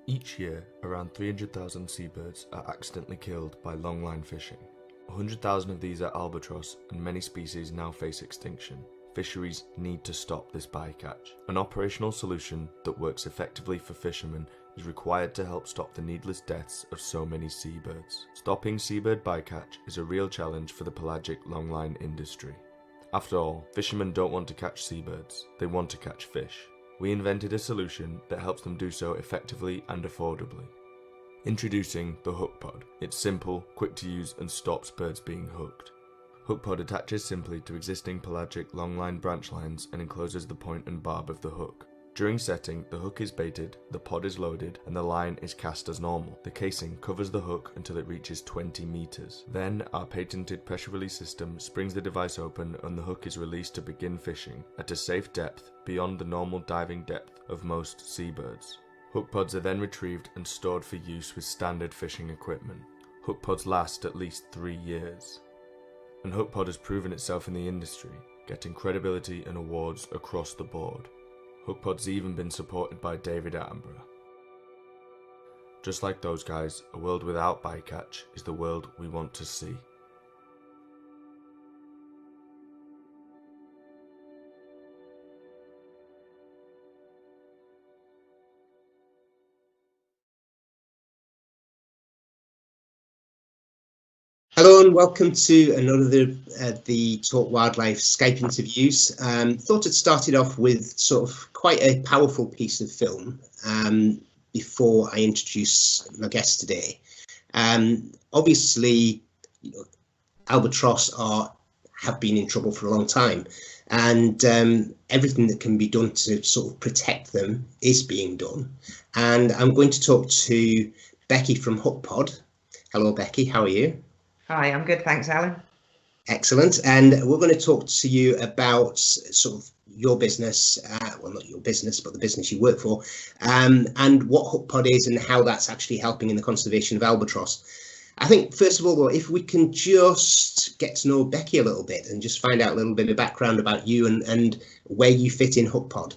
Each year, around 300,000 seabirds are accidentally killed by longline fishing. 100,000 of these are albatross, and many species now face extinction. Fisheries need to stop this bycatch. An operational solution that works effectively for fishermen is required to help stop the needless deaths of so many seabirds. Stopping seabird bycatch is a real challenge for the pelagic longline industry. After all, fishermen don't want to catch seabirds, they want to catch fish. We invented a solution that helps them do so effectively and affordably. Introducing the Hookpod. It's simple, quick to use, and stops birds being hooked. Hookpod attaches simply to existing pelagic longline branch lines and encloses the point and barb of the hook. During setting, the hook is baited, the pod is loaded, and the line is cast as normal. The casing covers the hook until it reaches 20 meters. Then, our patented pressure release system springs the device open and the hook is released to begin fishing at a safe depth beyond the normal diving depth of most seabirds. Hook pods are then retrieved and stored for use with standard fishing equipment. Hook pods last at least 3 years. And Hookpod has proven itself in the industry, getting credibility and awards across the board. Hookpod's even been supported by David Attenborough. Just like those guys, a world without bycatch is the world we want to see. Hello and welcome to another of the Talk Wildlife Skype interviews. Thought I'd started off with sort of quite a powerful piece of film before I introduce my guest today. Obviously, albatross have been in trouble for a long time, and everything that can be done to sort of protect them is being done. And I'm going to talk to Becky from Hookpod. Hello, Becky. How are you? Hi, I'm good, thanks, Allan. Excellent. And we're going to talk to you about sort of your business, well, not your business, but the business you work for, and what Hookpod is and how that's actually helping in the conservation of albatross. I think, first of all, though, if we can just get to know Becky a little bit and just find out a little bit of background about you and where you fit in Hookpod.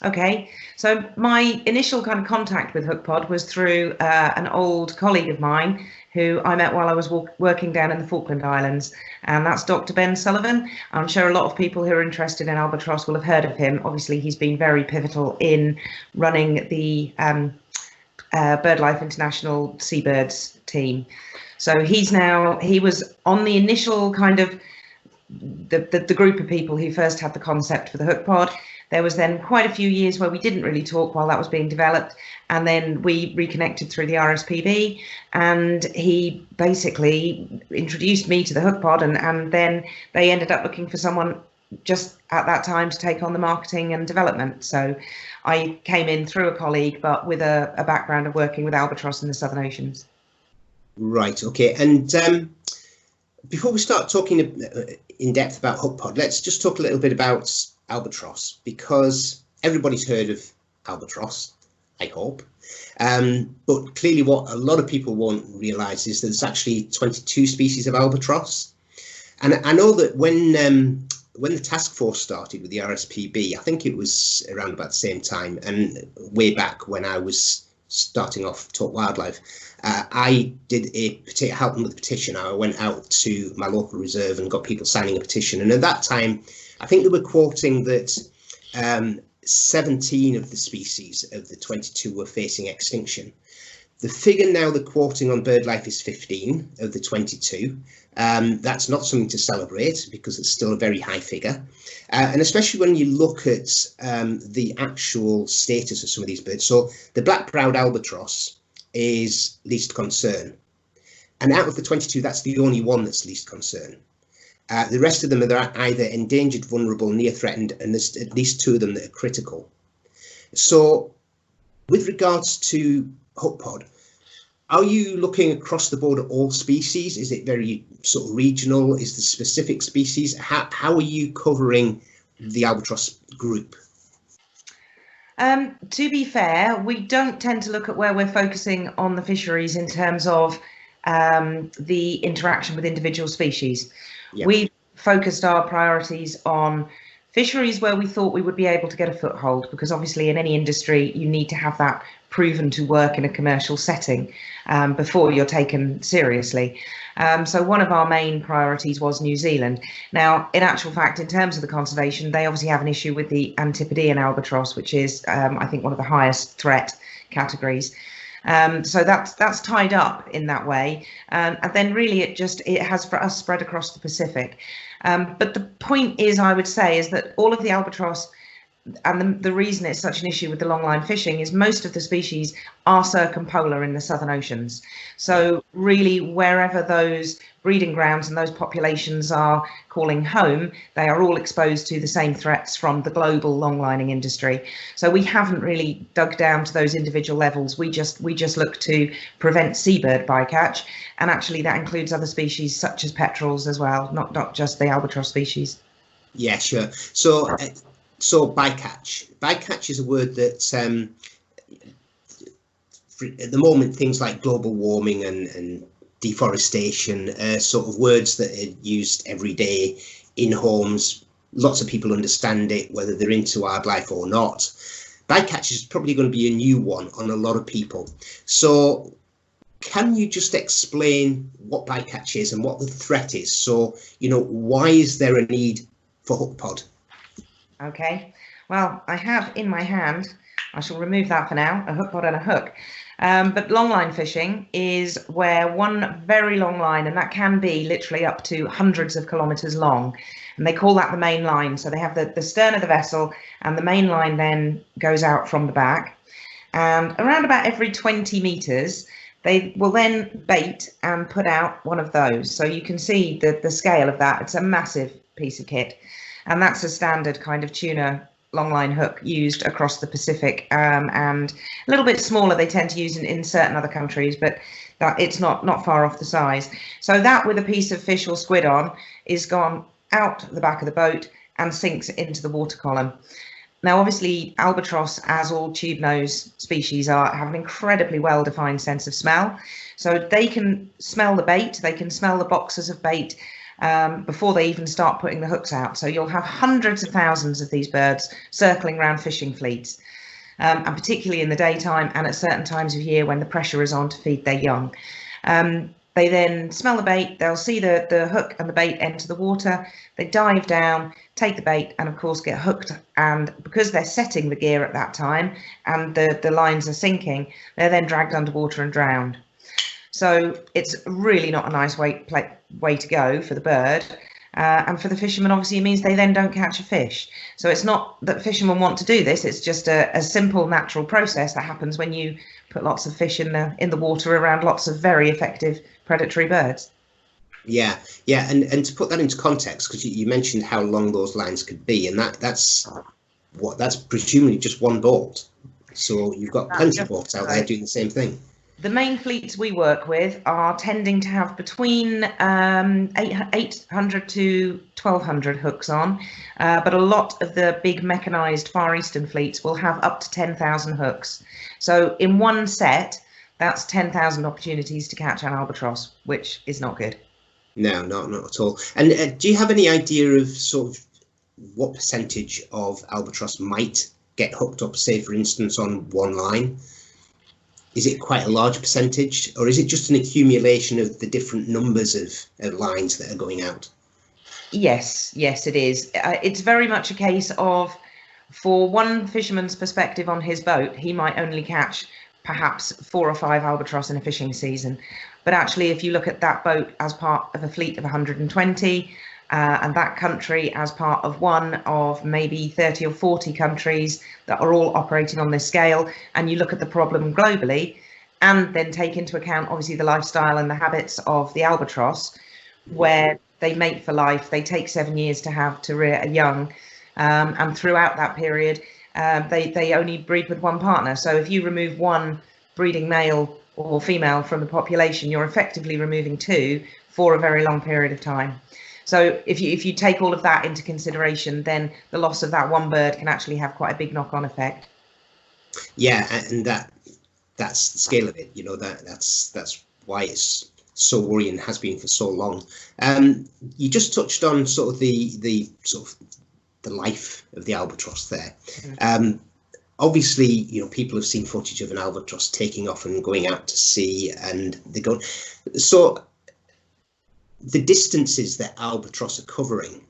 Okay, so my initial kind of contact with Hookpod was through an old colleague of mine who I met while I was working down in the Falkland Islands, and that's Dr. Ben Sullivan. I'm sure a lot of people who are interested in albatross will have heard of him. Obviously, he's been very pivotal in running the BirdLife International Seabirds team. So he was on the initial kind of the group of people who first had the concept for the Hookpod. There was then quite a few years where we didn't really talk while that was being developed, and then we reconnected through the RSPB, and he basically introduced me to the Hookpod, and then they ended up looking for someone just at that time to take on the marketing and development. So I came in through a colleague, but with a background of working with albatross in the Southern Oceans. Right, okay. And before we start talking in depth about Hookpod, let's just talk a little bit about albatross, because everybody's heard of albatross, I hope, but clearly what a lot of people won't realise is that there's actually 22 species of albatross. And I know that when the task force started with the RSPB, I think it was around about the same time, and way back when I was starting off Talk Wildlife, I did help them with a petition. I went out to my local reserve and got people signing a petition, and at that time I think they were quoting that 17 of the species of the 22 were facing extinction. The figure now they're quoting on BirdLife is 15 of the 22. That's not something to celebrate because it's still a very high figure. And especially when you look at the actual status of some of these birds. So the black-browed albatross is least concern. And out of the 22, that's the only one that's least concern. The rest of them are either endangered, vulnerable, near threatened, and there's at least 2 of them that are critical. So with regards to Hookpod, are you looking across the board at all species? Is it very sort of regional? Is the specific species? How are you covering the albatross group? To be fair, we don't tend to look at where we're focusing on the fisheries in terms of the interaction with individual species. Yep. We focused our priorities on fisheries where we thought we would be able to get a foothold, because obviously in any industry you need to have that proven to work in a commercial setting before you're taken seriously. So one of our main priorities was New Zealand. Now, in actual fact, in terms of the conservation, they obviously have an issue with the Antipodean albatross, which is, I think, one of the highest threat categories. So that's tied up in that way, and then really it has for us spread across the Pacific. But the point is, I would say, is that all of the albatross, and the reason it's such an issue with the longline fishing, is most of the species are circumpolar in the southern oceans. So really, wherever those breeding grounds and those populations are calling home, they are all exposed to the same threats from the global longlining industry. So we haven't really dug down to those individual levels. We just look to prevent seabird bycatch, and actually that includes other species such as petrels as well, not just the albatross species. Yeah, sure. So bycatch. Bycatch is a word that at the moment, things like global warming and deforestation are sort of words that are used every day in homes. Lots of people understand it, whether they're into wildlife or not. Bycatch is probably going to be a new one on a lot of people. So can you just explain what bycatch is and what the threat is? So, why is there a need for Hookpod? Okay, well, I have in my hand, I shall remove that for now, a hookpod and a hook. But longline fishing is where one very long line, and that can be literally up to hundreds of kilometres long, and they call that the main line. So they have the stern of the vessel, and the main line then goes out from the back. And around about every 20 metres, they will then bait and put out one of those. So you can see the scale of that. It's a massive piece of kit. And that's a standard kind of tuna longline hook used across the Pacific, and a little bit smaller they tend to use in certain other countries, but that it's not far off the size. So that with a piece of fish or squid on is gone out the back of the boat and sinks into the water column. Now, obviously, albatross, as all tube nose species have an incredibly well-defined sense of smell. So they can smell the bait, they can smell the boxes of bait before they even start putting the hooks out. So you'll have hundreds of thousands of these birds circling around fishing fleets, and particularly in the daytime and at certain times of year when the pressure is on to feed their young. They then smell the bait, they'll see the hook and the bait enter the water, they dive down, take the bait, and of course get hooked. And because they're setting the gear at that time and the lines are sinking, they're then dragged underwater and drowned. So it's really not a nice way to go for the bird. And for the fishermen, obviously, it means they then don't catch a fish. So it's not that fishermen want to do this, it's just a simple natural process that happens when you put lots of fish in the water around lots of very effective predatory birds. Yeah, and to put that into context, because you mentioned how long those lines could be, and that's presumably just one boat. So you've got plenty of boats out there doing the same thing. The main fleets we work with are tending to have between 800 to 1,200 hooks on, but a lot of the big mechanised Far Eastern fleets will have up to 10,000 hooks. So in one set, that's 10,000 opportunities to catch an albatross, which is not good. No, not at all. And do you have any idea of sort of what percentage of albatross might get hooked up, say, for instance, on one line? Is it quite a large percentage, or is it just an accumulation of the different numbers of lines that are going out? Yes, it is. It's very much a case of, for one fisherman's perspective on his boat, he might only catch perhaps 4 or 5 albatross in a fishing season. But actually, if you look at that boat as part of a fleet of 120, and that country as part of one of maybe 30 or 40 countries that are all operating on this scale, and you look at the problem globally, and then take into account obviously the lifestyle and the habits of the albatross, where they mate for life, they take 7 years to rear a young, and throughout that period they only breed with one partner. So if you remove one breeding male or female from the population, you're effectively removing 2 for a very long period of time. So if you take all of that into consideration, then the loss of that one bird can actually have quite a big knock-on effect. Yeah, and that's the scale of it. That's why it's so worrying, has been for so long. You just touched on sort of the life of the albatross there. obviously, people have seen footage of an albatross taking off and going out to sea, and they go. So the distances that albatross are covering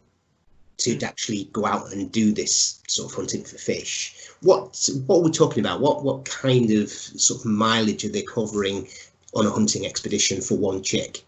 to actually go out and do this sort of hunting for fish, what are we talking about? What kind of sort of mileage are they covering on a hunting expedition for one chick?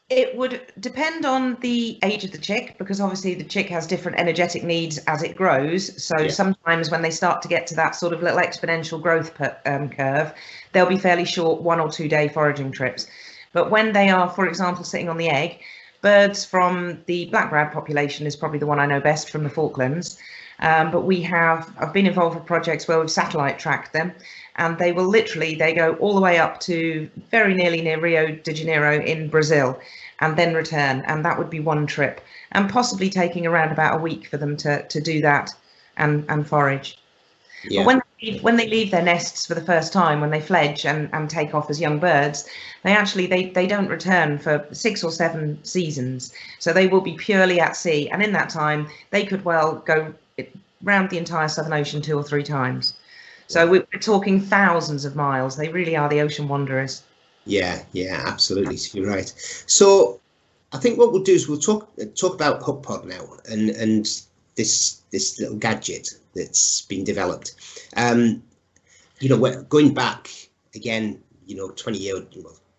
It would depend on the age of the chick, because obviously the chick has different energetic needs as it grows. So sometimes when they start to get to that sort of little exponential growth curve, they'll be fairly short 1 or 2 day foraging trips. But when they are, for example, sitting on the egg, birds from the black brad population is probably the one I know best from the Falklands. But I've been involved with projects where we've satellite tracked them, and they go all the way up to very nearly near Rio de Janeiro in Brazil, and then return. And that would be one trip, and possibly taking around about a week for them to do that and forage. Yeah. But when they leave their nests for the first time, when they fledge and take off as young birds, they don't return for 6 or 7 seasons. So they will be purely at sea, and in that time they could well go round the entire Southern Ocean 2 or 3 times. So we're talking thousands of miles. They really are the ocean wanderers. Yeah, absolutely. So you're right. So I think what we'll do is we'll talk about Hookpod now, and this little gadget that's been developed. We're going back again, 20 years,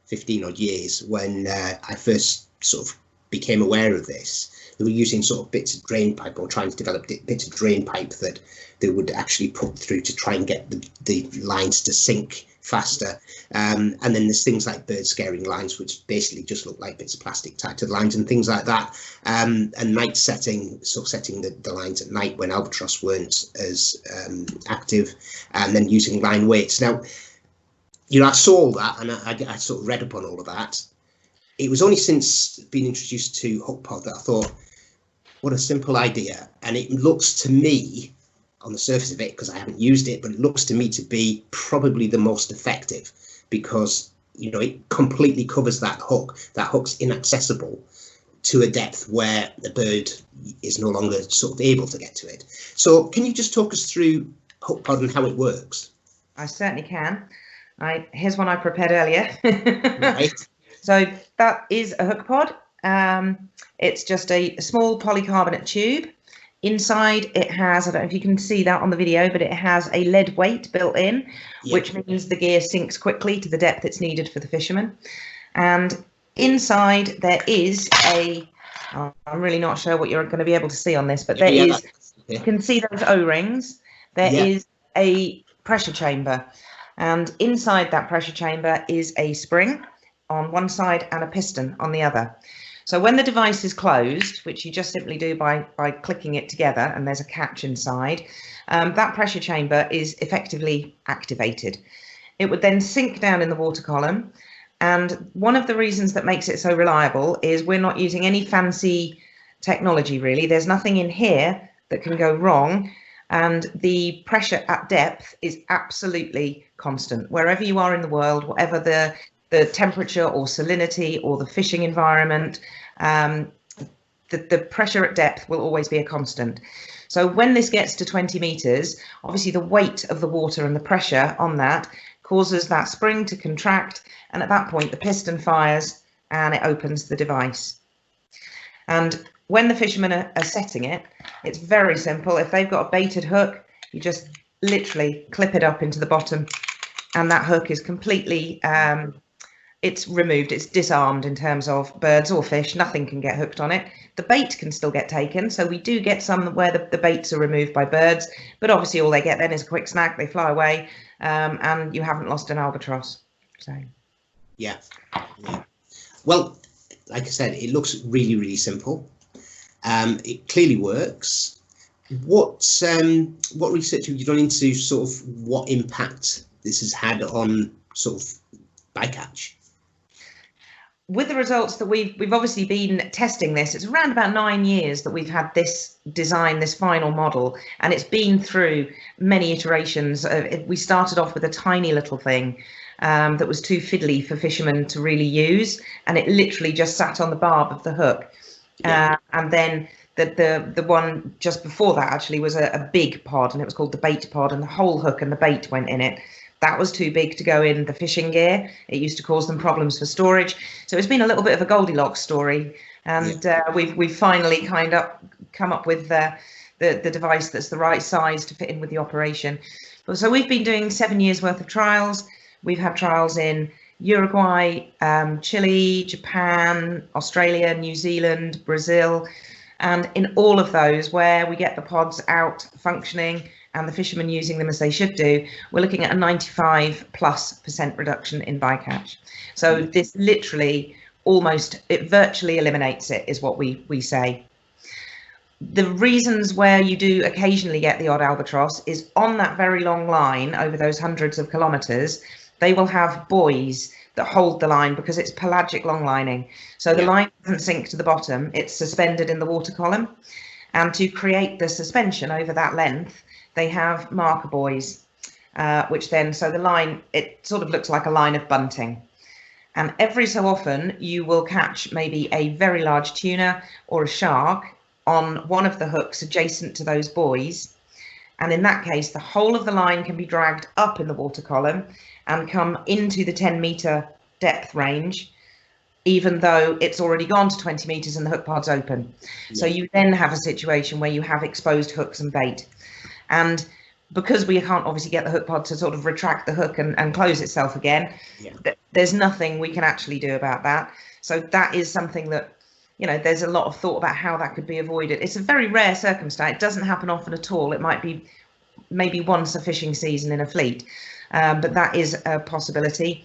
15 odd years, when I first sort of became aware of this. They were using sort of bits of drain pipe, or trying to develop bits of drain pipe that they would actually put through to try and get the lines to sink faster. And then there's things like bird scaring lines, which basically just look like bits of plastic tied to the lines and things like that. And night setting, so setting the lines at night when albatross weren't as active, and then using line weights. Now, I saw all that, and I sort of read up on all of that. It was only since being introduced to Hookpod that I thought, what a simple idea. And it looks to me, on the surface of it, because I haven't used it, but it looks to me to be probably the most effective, because it completely covers that hook. That hook's inaccessible to a depth where the bird is no longer sort of able to get to it. So can you just talk us through Hookpod and how it works? I certainly can. Here's one I prepared earlier. Right. So that is a Hookpod. It's just a small polycarbonate tube. Inside it has, I don't know if you can see that on the video, but it has a lead weight built in, which means the gear sinks quickly to the depth it's needed for the fisherman. And inside there is I'm really not sure what you're going to be able to see on this, but there is, you can see those O-rings. There is a pressure chamber, and inside that pressure chamber is a spring on one side and a piston on the other. So when the device is closed, which you just simply do by clicking it together, and there's a catch inside, that pressure chamber is effectively activated. It would then sink down in the water column. And one of the reasons that makes it so reliable is we're not using any fancy technology, really. There's nothing in here that can go wrong. And the pressure at depth is absolutely constant. Wherever you are in the world, whatever the temperature or salinity or the fishing environment, the pressure at depth will always be a constant. So when this gets to 20 meters, obviously the weight of the water and the pressure on that causes that spring to contract, and at that point the piston fires and it opens the device. And when the fishermen are setting it, it's very simple. If they've got a baited hook, you just literally clip it up into the bottom, and that hook is completely it's removed, it's disarmed in terms of birds or fish. Nothing can get hooked on it. The bait can still get taken, so we do get some where the baits are removed by birds, but obviously all they get then is a quick snack, they fly away, and you haven't lost an albatross. So yeah. Well, like I said, it looks really, really simple. It clearly works. What research have you done into sort of what impact this has had on sort of bycatch? With the results that we've obviously been testing this, it's around about 9 years that we've had this design, this final model, and it's been through many iterations. We started off with a tiny little thing that was too fiddly for fishermen to really use, and it literally just sat on the barb of the hook. And then the one just before that actually was a big pod, and it was called the bait pod, and the whole hook and the bait went in it. That was too big to go in the fishing gear. It used to cause them problems for storage. So it's been a little bit of a Goldilocks story, and we've finally kind of come up with the device that's the right size to fit in with the operation. So we've been doing 7 years worth of trials. We've had trials in Uruguay, Chile, Japan, Australia, New Zealand, Brazil, and in all of those where we get the pods out functioning and the fishermen using them as they should do, we're looking at a 95+% reduction in bycatch. So this literally it virtually eliminates it, is what we say. The reasons where you do occasionally get the odd albatross is on that very long line over those hundreds of kilometres, they will have buoys that hold the line because it's pelagic long lining. So the line doesn't sink to the bottom, it's suspended in the water column. And to create the suspension over that length, they have marker buoys, which then, so the line, it sort of looks like a line of bunting. And every so often you will catch maybe a very large tuna or a shark on one of the hooks adjacent to those buoys. And in that case, the whole of the line can be dragged up in the water column and come into the 10-metre depth range, even though it's already gone to 20 metres and the hook pod's open. So you then have a situation where you have exposed hooks and bait. And because we can't obviously get the hook pod to sort of retract the hook and close itself again, there's nothing we can actually do about that. So that is something that, you know, there's a lot of thought about how that could be avoided. It's a very rare circumstance. It doesn't happen often at all. It might be maybe once a fishing season in a fleet, but that is a possibility.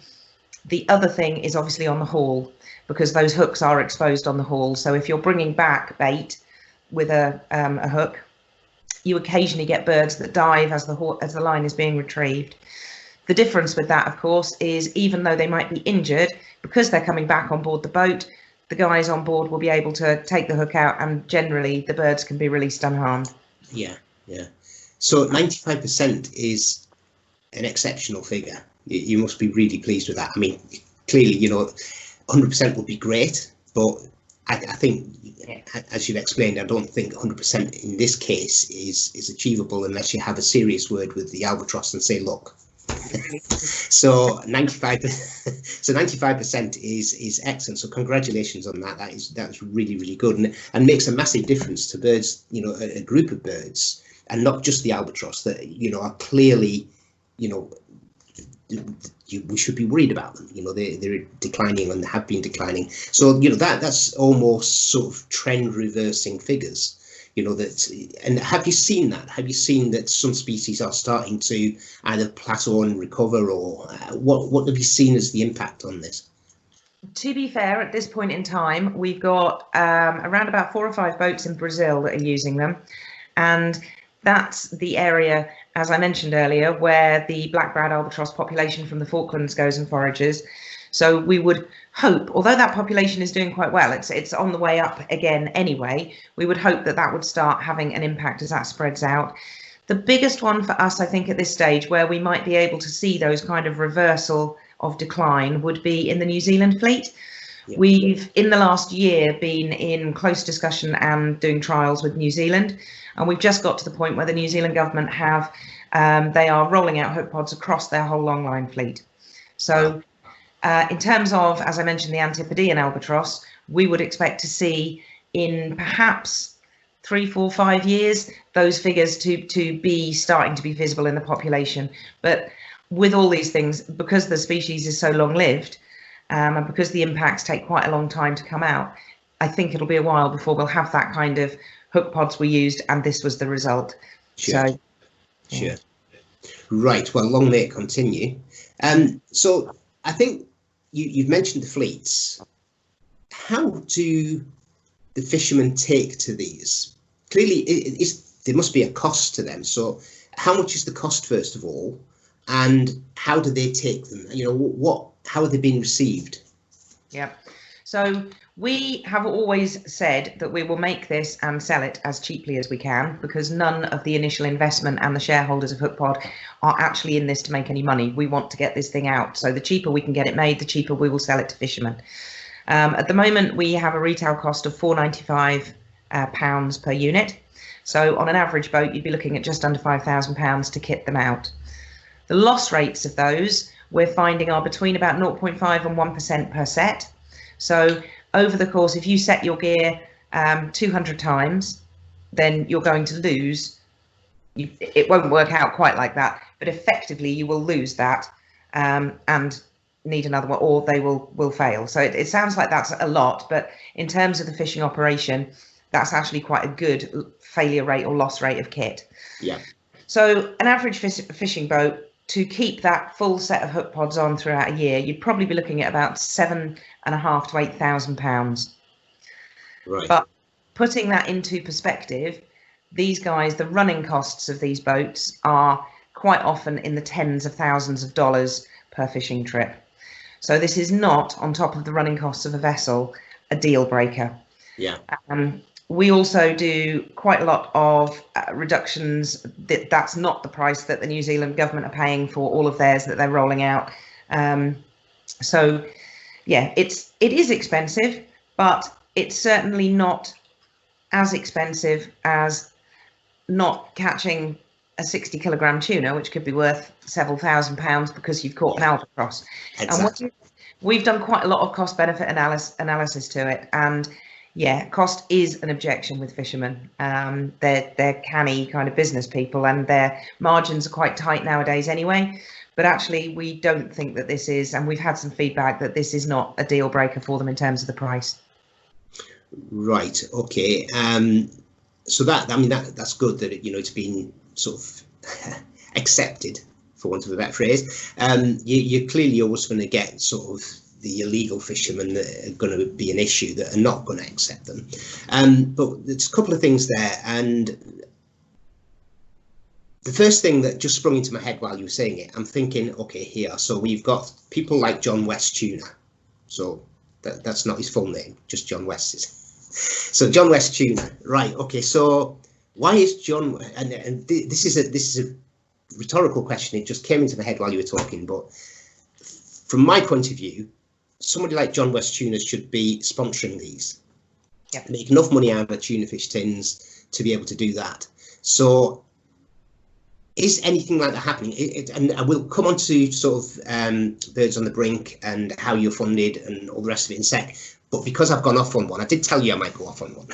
The other thing is obviously on the haul, because those hooks are exposed on the haul. So if you're bringing back bait with a hook, you occasionally get birds that dive as the line is being retrieved. The difference with that, of course, is even though they might be injured, because they're coming back on board the boat, the guys on board will be able to take the hook out, and generally the birds can be released unharmed. Yeah. So 95% is an exceptional figure. You must be really pleased with that. I mean, clearly, 100% would be great, but I think, as you've explained, I don't think 100% in this case is achievable unless you have a serious word with the Albatross and say, look. So 95% is excellent. So congratulations on that. That's really, really good, and makes a massive difference to birds. A group of birds, and not just the albatross that are clearly, we should be worried about them. They're declining and have been declining. So that's almost sort of trend reversing figures. And have you seen that? Have you seen that some species are starting to either plateau and recover, or what have you seen as the impact on this? To be fair, at this point in time, we've got around about 4 or 5 boats in Brazil that are using them, and that's the area, as I mentioned earlier, where the black-browed albatross population from the Falklands goes and forages. So we would hope, although that population is doing quite well, it's on the way up again anyway, we would hope that would start having an impact as that spreads out. The biggest one for us, I think, at this stage, where we might be able to see those kind of reversal of decline, would be in the New Zealand fleet. Yeah. We've, in the last year, been in close discussion and doing trials with New Zealand, and we've just got to the point where the New Zealand government they are rolling out hook pods across their whole longline fleet. So in terms of, as I mentioned, the Antipodean albatross, we would expect to see in perhaps 3, 4, 5 years those figures to be starting to be visible in the population. But with all these things, because the species is so long-lived, and because the impacts take quite a long time to come out, I think it'll be a while before we'll have that kind of hook pods we used and this was the result. Sure. So, sure. Right. Well, long may it continue. So I think you've mentioned the fleets. How do the fishermen take to these? Clearly, there must be a cost to them. So how much is the cost, first of all, and how do they take them? How are they being received? Yeah. So we have always said that we will make this and sell it as cheaply as we can, because none of the initial investment and the shareholders of Hookpod are actually in this to make any money. We want to get this thing out. So the cheaper we can get it made, the cheaper we will sell it to fishermen. At the moment, we have a retail cost of $4.95 pounds per unit. So on an average boat, you'd be looking at just under £5,000 to kit them out. The loss rates of those we're finding are between about 0.5 and 1% per set. So over the course, if you set your gear 200 times, then you're going to lose. It won't work out quite like that, but effectively you will lose that and need another one, or they will fail. So it sounds like that's a lot, but in terms of the fishing operation, that's actually quite a good failure rate or loss rate of kit. Yeah. So an average fishing boat, to keep that full set of hook pods on throughout a year, you'd probably be looking at about £7,500 to £8,000. Right. But putting that into perspective, these guys, the running costs of these boats are quite often in the tens of thousands of dollars per fishing trip. So this is not, on top of the running costs of a vessel, a deal breaker. Yeah. We also do quite a lot of reductions. That's not the price that the New Zealand government are paying for all of theirs that they're rolling out. So yeah, it is expensive, but it's certainly not as expensive as not catching a 60-kilogram tuna, which could be worth several £1,000s because you've caught an albatross. Exactly. And we've done quite a lot of cost benefit analysis to it, and yeah, cost is an objection with fishermen. They're canny kind of business people, and their margins are quite tight nowadays anyway. But actually, we don't think that this is, and we've had some feedback that this is not a deal breaker for them in terms of the price. Right. Okay. So that's good that it's been sort of accepted, for want of a better phrase. You're clearly always going to get sort of the illegal fishermen that are going to be an issue, that are not going to accept them. But there's a couple of things there, and the first thing that just sprung into my head while you were saying it, I'm thinking, okay, here, so we've got people like John West Tuna. So that's not his full name, just John West is. So John West Tuna, right? Okay, so why is John? And this is a rhetorical question. It just came into my head while you were talking, but from my point of view, somebody like John West Tuna should be sponsoring these. Yep. Make enough money out of tuna fish tins to be able to do that. So is anything like that happening? And I will come on to sort of Birds on the Brink and how you're funded and all the rest of it in a sec. But because I've gone off on one, I did tell you I might go off on one.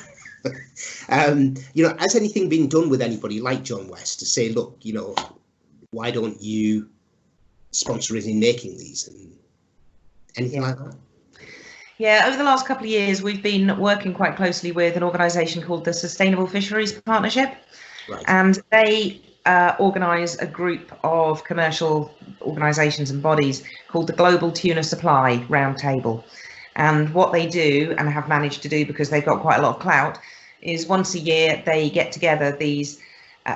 Has anything been done with anybody like John West to say, look, why don't you sponsor us in making these and anything like that? Yeah, over the last couple of years, we've been working quite closely with an organisation called the Sustainable Fisheries Partnership. Right. And they organise a group of commercial organisations and bodies called the Global Tuna Supply Roundtable. And what they do, and have managed to do because they've got quite a lot of clout, is once a year they get together these,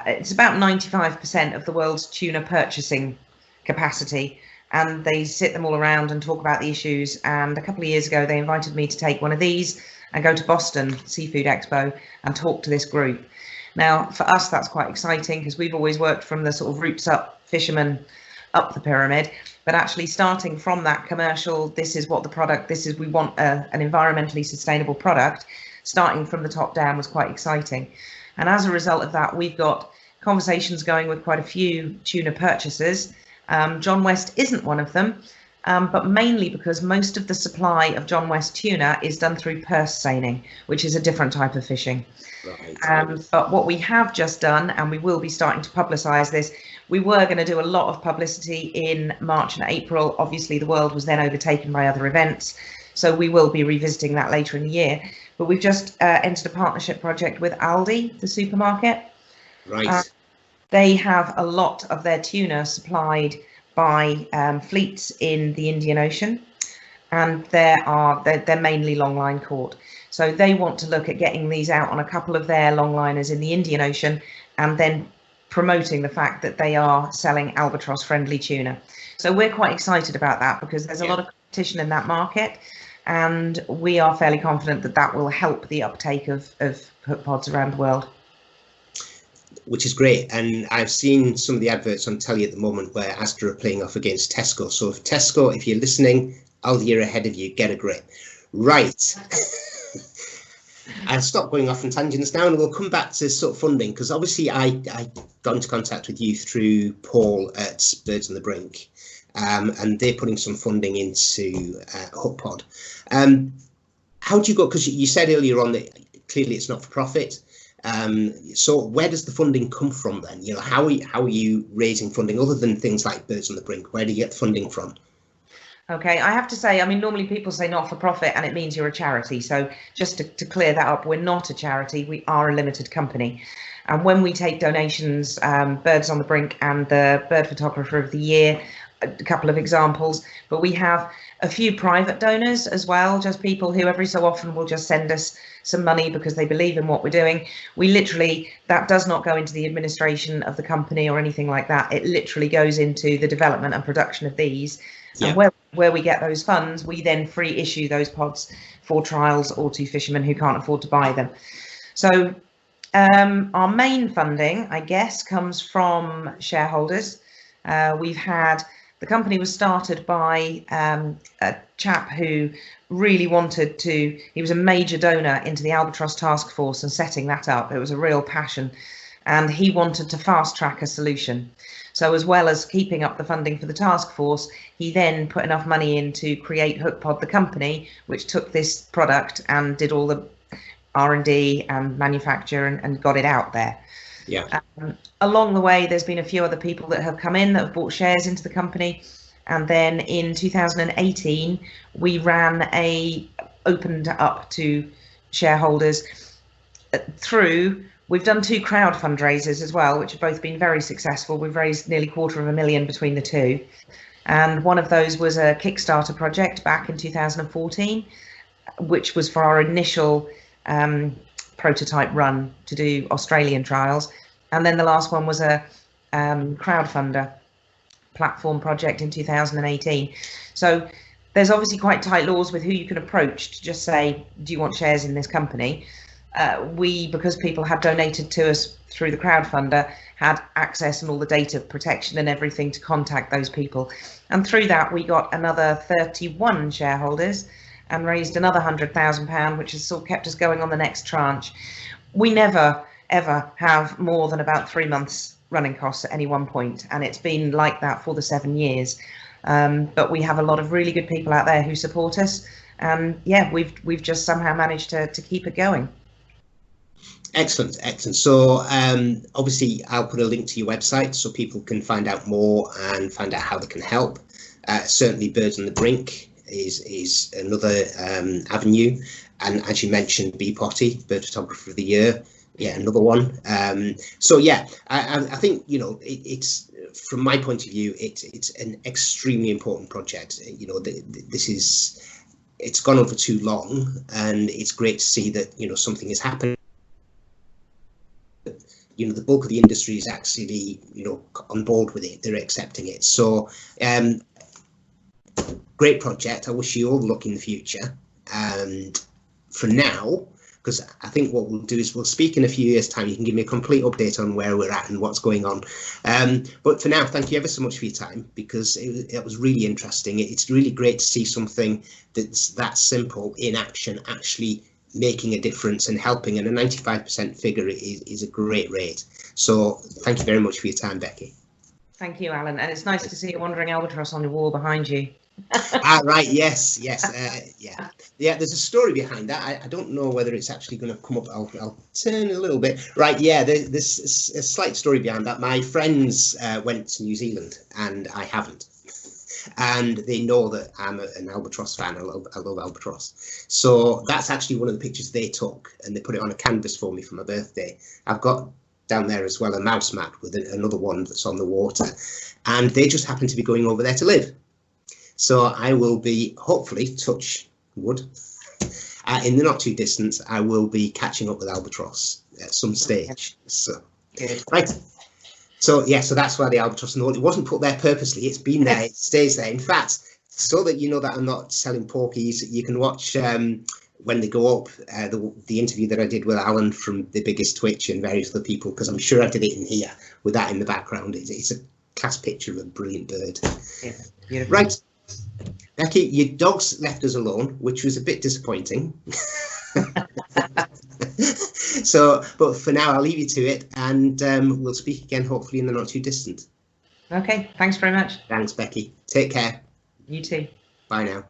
it's about 95% of the world's tuna purchasing capacity, and they sit them all around and talk about the issues. And a couple of years ago, they invited me to take one of these and go to Boston Seafood Expo and talk to this group. Now, for us, that's quite exciting because we've always worked from the sort of roots up fishermen up the pyramid, but actually starting from that commercial, this is what the product, we want an environmentally sustainable product, starting from the top down was quite exciting. And as a result of that, we've got conversations going with quite a few tuna purchasers. John West isn't one of them, but mainly because most of the supply of John West tuna is done through purse seining, which is a different type of fishing. Right. But what we have just done, and we will be starting to publicise this, we were going to do a lot of publicity in March and April. Obviously, the world was then overtaken by other events, so we will be revisiting that later in the year. But we've just entered a partnership project with Aldi, the supermarket. Right. They have a lot of their tuna supplied by fleets in the Indian Ocean, and they're mainly longline caught. So they want to look at getting these out on a couple of their longliners in the Indian Ocean, and then promoting the fact that they are selling albatross friendly tuna. So we're quite excited about that because there's a lot of competition in that market, and we are fairly confident that that will help the uptake of hook pods around the world. Which is great, and I've seen some of the adverts on telly at the moment where Asda are playing off against Tesco. So if Tesco, if you're listening, Aldi are ahead of you, get a grip. Right. I'll stop going off on tangents now, and we'll come back to sort of funding, because obviously I got into contact with you through Paul at Birds on the Brink, and they're putting some funding into Hookpod. How do you go? Because you said earlier on that clearly it's not for profit. So where does the funding come from then? You know, how are you raising funding other than things like Birds on the Brink? Where do you get the funding from? Okay, I have to say, I mean, normally people say not for profit and it means you're a charity. So just to clear that up, we're not a charity, we are a limited company. And when we take donations, Birds on the Brink and the Bird Photographer of the Year, a couple of examples, but we have a few private donors as well, just people who every so often will just send us some money because they believe in what we're doing. We literally, that does not go into the administration of the company or anything like that. It literally goes into the development and production of these. Yeah. And where we get those funds, we then free issue those pods for trials or to fishermen who can't afford to buy them. So our main funding, I guess, comes from shareholders. The company was started by a chap who really wanted to, he was a major donor into the Albatross task force and setting that up. It was a real passion, and he wanted to fast track a solution. So as well as keeping up the funding for the task force, he then put enough money in to create Hookpod, the company, which took this product and did all the R&D and manufacture and got it out there. Yeah. Along the way, there's been a few other people that have come in that have bought shares into the company. And then in 2018, we opened up to shareholders we've done 2 crowd fundraisers as well, which have both been very successful. We've raised nearly $250,000 between the two. And one of those was a Kickstarter project back in 2014, which was for our initial prototype run to do Australian trials. And then the last one was a crowdfunder platform project in 2018. So there's obviously quite tight laws with who you can approach to just say, do you want shares in this company? Because people had donated to us through the crowdfunder, had access and all the data protection and everything to contact those people. And through that, we got another 31 shareholders and raised another £100,000, which has sort of kept us going on the next tranche. We never, ever have more than about 3 months running costs at any one point, and it's been like that for the 7 years. But we have a lot of really good people out there who support us, and yeah, we've just somehow managed to keep it going. Excellent. So obviously I'll put a link to your website so people can find out more and find out how they can help. Certainly Birds on the Brink is another avenue, and as you mentioned, Potty, Bird Photographer of the Year, yeah, another one. So yeah, I think, you know, it's from my point of view, it's an extremely important project. You know, it's gone on for too long, and it's great to see that, you know, something is happening. You know, the bulk of the industry is actually, you know, on board with it. They're accepting it. So great project. I wish you all the luck in the future. And for now, because I think what we'll do is we'll speak in a few years' time. You can give me a complete update on where we're at and what's going on. But for now, thank you ever so much for your time, because it was really interesting. It's really great to see something that's that simple in action, actually making a difference and helping, and a 95% figure is a great rate. So thank you very much for your time, Becky. Thank you, Alan, and it's nice to see a wandering albatross on the wall behind you. Right, yes, yeah, there's a story behind that. I don't know whether it's actually going to come up. I'll turn a little bit. Right, yeah, there's a slight story behind that. My friends went to New Zealand and I haven't. And they know that I'm an albatross fan. I love albatross. So that's actually one of the pictures they took, and they put it on a canvas for me for my birthday. I've got down there as well a mouse mat with another one that's on the water, and they just happen to be going over there to live. So I will be, hopefully, touch wood, in the not too distance, I will be catching up with albatross at some stage. So good. Right. So yeah, so that's why the albatross note, it wasn't put there purposely. It's been there, it stays there. In fact, so that you know that I'm not selling porkies, you can watch when they go up the interview that I did with Allan from The Biggest Twitch and various other people, because I'm sure I did it in here with that in the background. It's a class picture of a brilliant bird. Yeah, beautiful. Right, Becky, your dogs left us alone, which was a bit disappointing. So, but for now, I'll leave you to it, and we'll speak again, hopefully in the not too distant. Okay, thanks very much. Thanks, Becky. Take care. You too. Bye now.